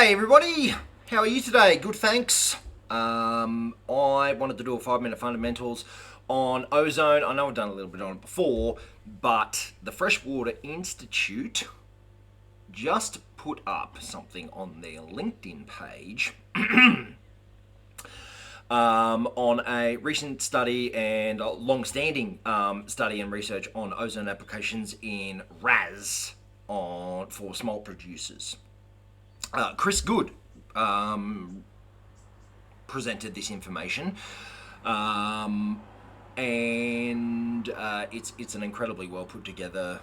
G'day everybody, how are you today? Good, thanks. I wanted to do a 5-minute fundamentals on ozone. I know I've done a little bit on it before, but the Freshwater Institute just put up something on their LinkedIn page on a recent study and a long-standing study and research on ozone applications in RAS for smolt producers. Chris Good presented this information, and it's an incredibly well put together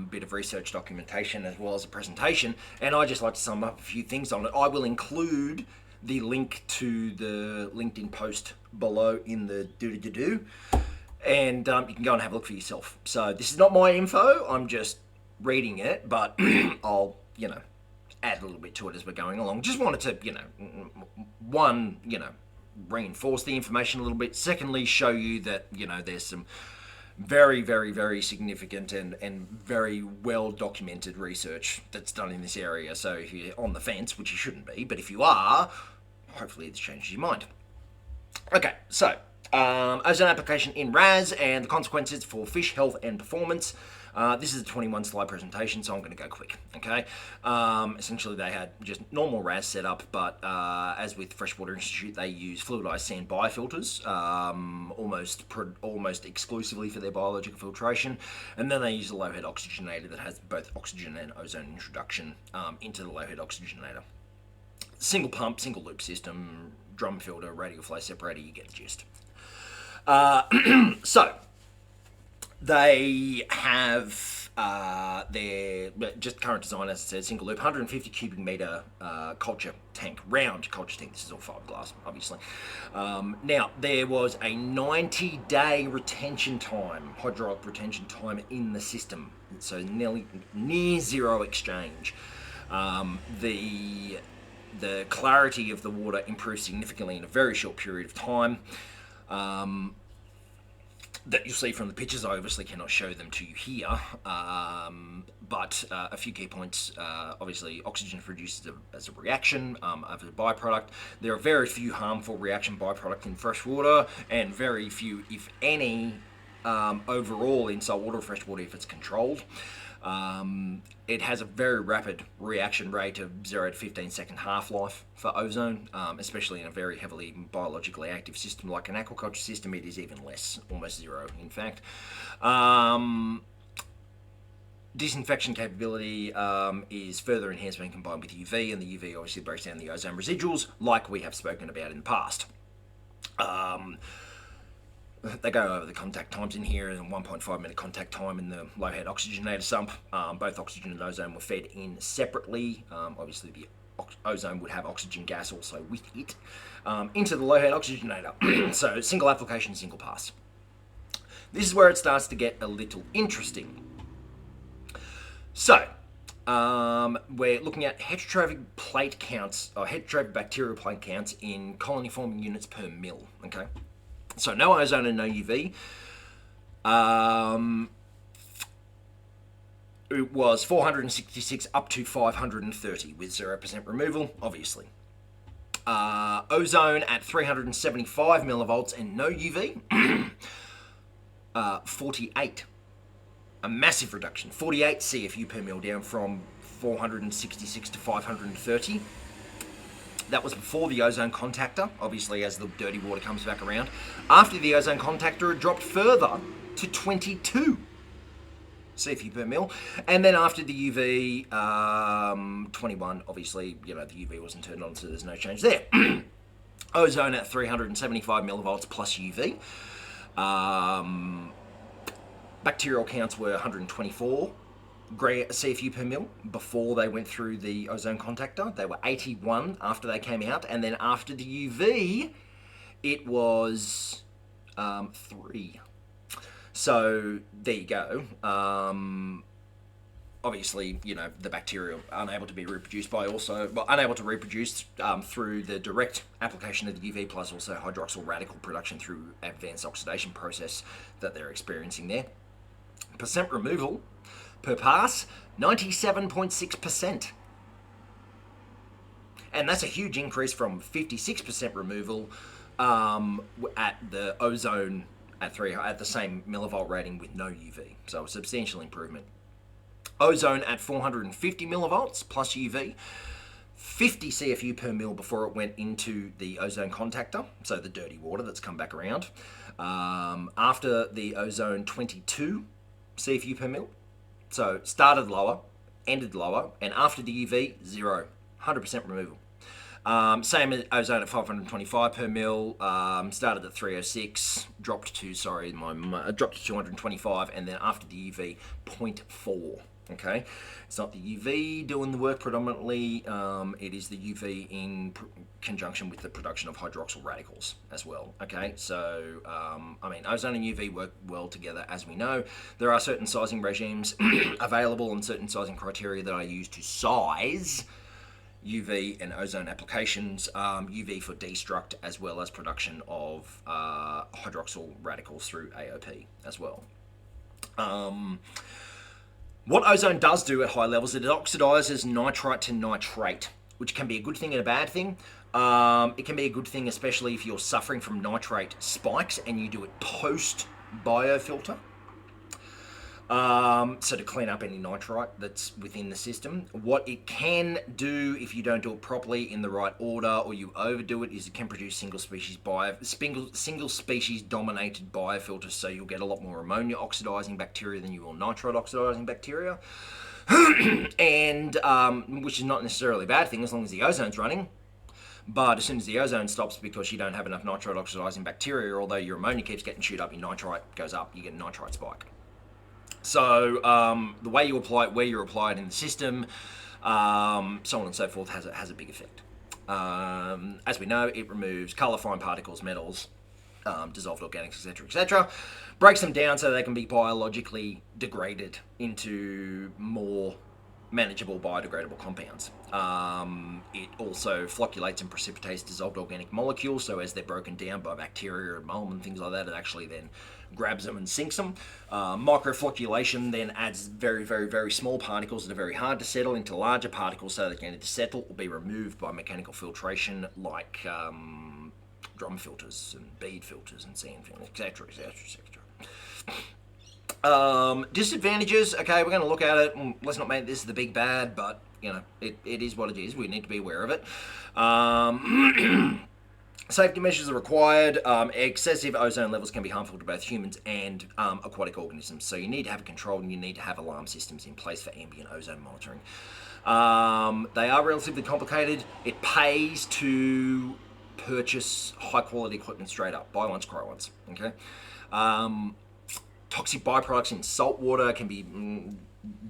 bit of research documentation as well as a presentation. And I just like to sum up a few things on it. I will include the link to the LinkedIn post below in the do, and you can go and have a look for yourself. So this is not my info. I'm just reading it, but I'll add a little bit to it as we're going along. Just wanted to, one, reinforce the information a little bit. Secondly, show you that, there's some very, very, very significant and very well documented research that's done in this area. So if you're on the fence, which you shouldn't be, but if you are, hopefully this changes your mind. Okay, so ozone application in RAS and the consequences for fish health and performance. This is a 21 slide presentation, so I'm going to go quick, okay? Essentially, they had just normal RAS setup, but as with Freshwater Institute, they use fluidized sand biofilters, almost exclusively for their biological filtration, and then they use a low-head oxygenator that has both oxygen and ozone introduction into the low-head oxygenator. Single pump, single loop system, drum filter, radial flow separator, you get the gist. So, they have their just current design, as I said, single loop, 150 cubic meter culture tank, round culture tank. This is all fiberglass, obviously. Now, there was a 90-day retention time, hydraulic retention time in the system, so near zero exchange. The clarity of the water improved significantly in a very short period of time. That you'll see from the pictures. I obviously cannot show them to you here, but a few key points. Obviously, oxygen produced as a reaction, as a byproduct. There are very few harmful reaction byproducts in freshwater, and very few, if any, overall in saltwater or freshwater if it's controlled. It has a very rapid reaction rate of 0 to 15 second half-life for ozone, especially in a very heavily biologically active system like an aquaculture system. It is even less, almost zero in fact. Disinfection capability is further enhanced when combined with UV, and the UV obviously breaks down the ozone residuals like we have spoken about in the past. They go over the contact times in here, and 1.5 minute contact time in the low head oxygenator sump. Both oxygen and ozone were fed in separately. Obviously the ozone would have oxygen gas also with it into the low head oxygenator. So single application, single pass. This is where it starts to get a little interesting. So we're looking at heterotrophic plate counts, or heterotrophic bacterial plate counts in colony forming units per mil. Okay. So no ozone and no UV. It was 466 up to 530 with 0% removal, obviously. Ozone at 375 millivolts and no UV. 48. A massive reduction. 48 CFU per mil, down from 466 to 530. That was before the ozone contactor, obviously as the dirty water comes back around. After the ozone contactor, it dropped further to 22 CFU per mil. And then after the UV, 21, obviously, the UV wasn't turned on, so there's no change there. Ozone at 375 millivolts plus UV. Bacterial counts were 124 CFU per mil before they went through the ozone contactor. They were 81 after they came out, and then after the UV, it was 3. So there you go. Obviously, the bacteria are unable to be reproduced unable to reproduce through the direct application of the UV, plus also hydroxyl radical production through advanced oxidation process that they're experiencing there. Percent removal per pass, 97.6%. And that's a huge increase from 56% removal at the ozone at the same millivolt rating with no UV. So a substantial improvement. Ozone at 450 millivolts plus UV, 50 CFU per mil before it went into the ozone contactor, so the dirty water that's come back around. After the ozone, 22 CFU per mil. So started lower, ended lower, and after the UV, 0, 100% removal. Same as ozone at 525 per mil, started at 306, dropped to 225, and then after the UV, 0.4. Okay, it's not the UV doing the work predominantly, it is the UV in conjunction with the production of hydroxyl radicals as well. Okay, so I mean, ozone and UV work well together, as we know. There are certain sizing regimes available and certain sizing criteria that I use to size UV and ozone applications. UV for destruct as well as production of hydroxyl radicals through AOP as well. What ozone does do at high levels, it oxidizes nitrite to nitrate, which can be a good thing and a bad thing. It can be a good thing, especially if you're suffering from nitrate spikes and you do it post biofilter. So to clean up any nitrite that's within the system. What it can do if you don't do it properly in the right order or you overdo it is it can produce single species dominated biofilters, so you'll get a lot more ammonia oxidizing bacteria than you will nitrite oxidizing bacteria. And which is not necessarily a bad thing as long as the ozone's running. But as soon as the ozone stops because you don't have enough nitrite oxidizing bacteria, although your ammonia keeps getting chewed up, your nitrite goes up, you get a nitrite spike. So the way you apply it, where you apply it in the system, so on and so forth, has a big effect. As we know, it removes colour, fine particles, metals, dissolved organics, etc., etc. Breaks them down so they can be biologically degraded into more manageable biodegradable compounds. It also flocculates and precipitates dissolved organic molecules, so as they're broken down by bacteria and mold and things like that, it actually then grabs them and sinks them. Microflocculation then adds very, very, very small particles that are very hard to settle into larger particles so they can either settle or be removed by mechanical filtration like drum filters and bead filters and sand filters, etc., etc., etc. Disadvantages, okay, we're going to look at it. Let's not make this the big bad, but, you know, it is what it is. We need to be aware of it. Safety measures are required. Excessive ozone levels can be harmful to both humans and aquatic organisms. So you need to have control and you need to have alarm systems in place for ambient ozone monitoring. They are relatively complicated. It pays to purchase high quality equipment straight up. Buy once, cry once. Okay. Toxic byproducts in salt water can be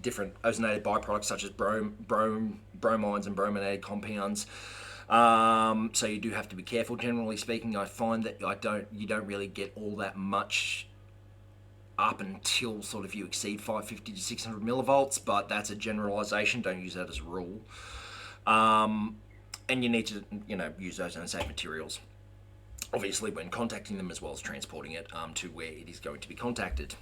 different ozonated byproducts such as bromines and brominated compounds. So you do have to be careful. Generally speaking, I find that you don't really get all that much up until sort of you exceed 550 to 600 millivolts, but that's a generalization. Don't use that as a rule. And you need to, use ozone safe materials. Obviously, when contacting them as well as transporting it to where it is going to be contacted.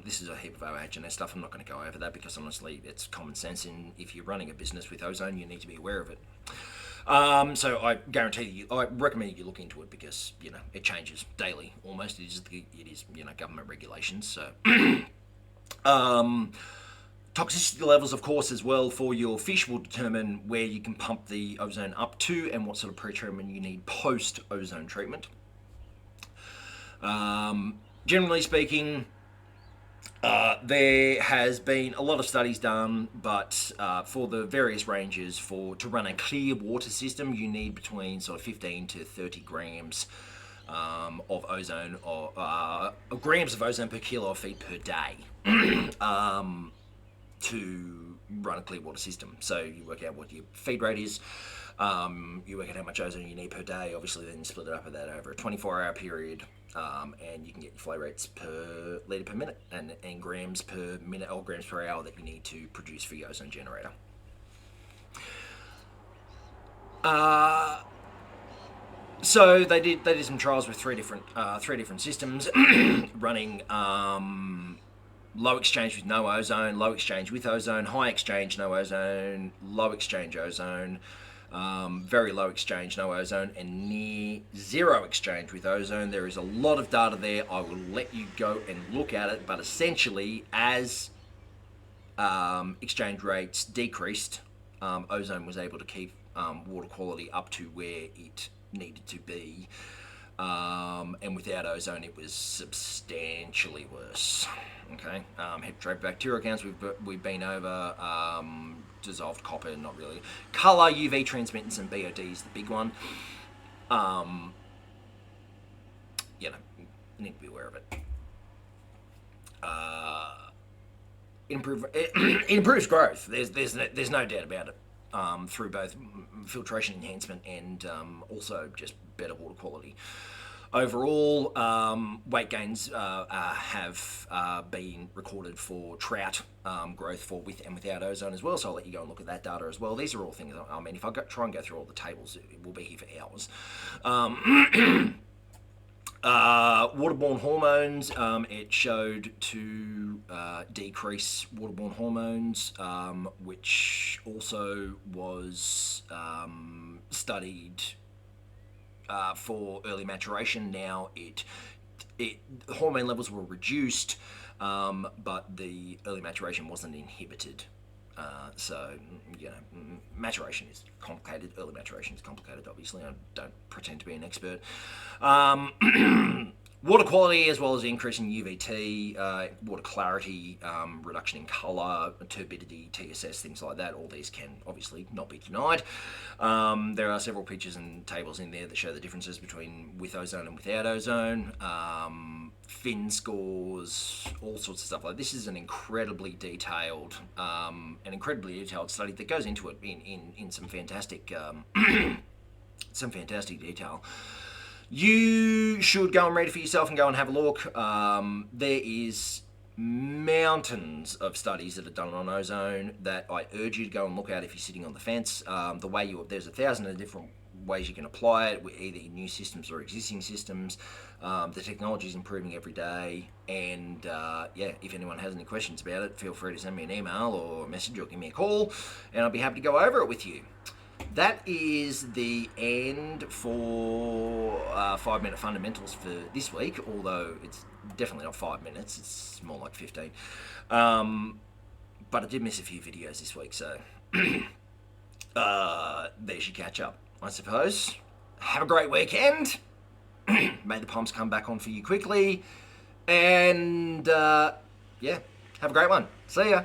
This is a heap of OH&S stuff. I'm not going to go over that because honestly, it's common sense. And if you're running a business with ozone, you need to be aware of it. So I guarantee you, I recommend you look into it because it changes daily. Almost, it is government regulations. So. Toxicity levels, of course, as well for your fish will determine where you can pump the ozone up to and what sort of pre-treatment you need post-ozone treatment. Generally speaking, there has been a lot of studies done, but for the various ranges, to run a clear water system, you need between sort of 15 to 30 grams of ozone, or grams of ozone per kilo of feed per day. To run a clear water system. So you work out what your feed rate is, you work out how much ozone you need per day, obviously then you split it up with that over a 24-hour period, and you can get your flow rates per litre per minute and grams per minute or grams per hour that you need to produce for your ozone generator. So they did some trials with three different systems running low exchange with no ozone, low exchange with ozone, high exchange no ozone, low exchange ozone. Very low exchange, no ozone, and near zero exchange with ozone. There is a lot of data there. I will let you go and look at it, but essentially, as exchange rates decreased, ozone was able to keep water quality up to where it needed to be. And without ozone, it was substantially worse. Okay, heterotrophic bacterial counts we've been over. Dissolved copper, not really. Color, UV transmittance, and BOD is the big one. You know, you need to be aware of it. It improves growth. There's no doubt about it. Through both filtration enhancement and also just better water quality. Overall, weight gains have been recorded for trout growth for with and without ozone as well, so I'll let you go and look at that data as well. These are all things, I mean, if I try and go through all the tables, it will be here for hours. Waterborne hormones, it showed to decrease waterborne hormones, which also was studied for early maturation. Now hormone levels were reduced, but the early maturation wasn't inhibited. So, you know, maturation is complicated. Early maturation is complicated, obviously. I don't pretend to be an expert. Water quality, as well as increase in UVT, water clarity, reduction in colour, turbidity, TSS, things like that. All these can obviously not be denied. There are several pictures and tables in there that show the differences between with ozone and without ozone. Fin scores, all sorts of stuff like this. Is an incredibly detailed study that goes into it in some fantastic detail. You should go and read it for yourself and go and have a look. There is mountains of studies that are done on ozone that I urge you to go and look at if you're sitting on the fence. There's 1,000 different ways you can apply it, either in new systems or existing systems. The technology is improving every day, and if anyone has any questions about it, feel free to send me an email or a message or give me a call, and I'll be happy to go over it with you. That is the end for 5-minute fundamentals for this week, although it's definitely not 5 minutes, it's more like 15. But I did miss a few videos this week, so there's your catch up, I suppose. Have a great weekend. May the pumps come back on for you quickly. And have a great one. See ya.